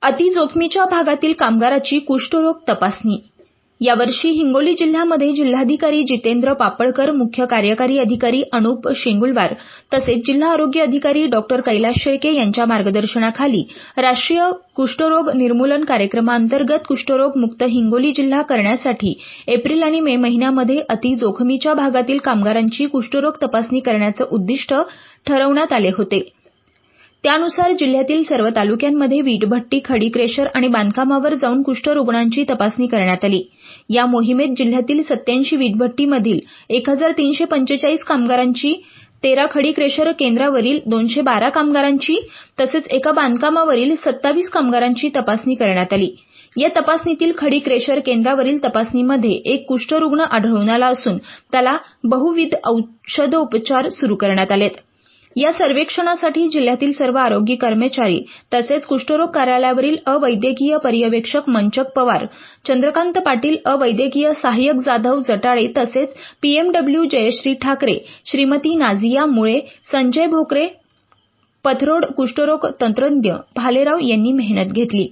अतिजोखमीच्या भागातील कामगाराची कुष्ठरोग तपासणी. यावर्षी हिंगोली जिल्ह्यामध्ये जिल्हाधिकारी जितेंद्र पापळकर, मुख्य कार्यकारी अधिकारी अनुप शेंगुलवार तसेच जिल्हा आरोग्य अधिकारी डॉ. कैलास शेळके यांच्या मार्गदर्शनाखाली राष्ट्रीय कुष्ठरोग निर्मूलन कार्यक्रमांतर्गत कुष्ठरोग मुक्त हिंगोली जिल्हा करण्यासाठी एप्रिल आणि मे महिन्यामध्ये अतिजोखमीच्या भागातील कामगारांची कुष्ठरोग तपासणी करण्याचं उद्दिष्ट ठरवण्यात आले होते. त्यानुसार जिल्ह्यातील सर्व तालुक्यांमध्ये वीटभट्टी, खडी क्रेशर आणि बांधकामावर जाऊन कुष्ठरुग्णांची तपासणी करण्यात आली. या मोहिमेत जिल्ह्यातील 87 वीटभट्टीमधील 1345 कामगारांची, 13 खडी क्रेशर केंद्रावरील 212 कामगारांची तसेच एका बांधकामावरील 27 कामगारांची तपासणी करण्यात आली. या तपासणीतील खडी क्रेशर केंद्रावरील तपासणीमध्ये एक कुष्ठरुग्ण आढळून आला असून त्याला बहुविध औषधोपचार सुरू करण्यात आलेत. या सर्वेक्षणासाठी जिल्ह्यातील सर्व आरोग्य कर्मचारी तसेच कुष्ठरोग कार्यालयावरील अवैद्यकीय पर्यवेक्षक मंचक पवार, चंद्रकांत पाटील, अवैद्यकीय सहाय्यक जाधव जटाळे तसेच पीएमडब्ल्यू जयश्री ठाकरे, श्रीमती नाझिया मुळे, संजय भोकरे, पथरोड कुष्ठरोग तंत्रज्ञ भालेराव यांनी मेहनत घेतली.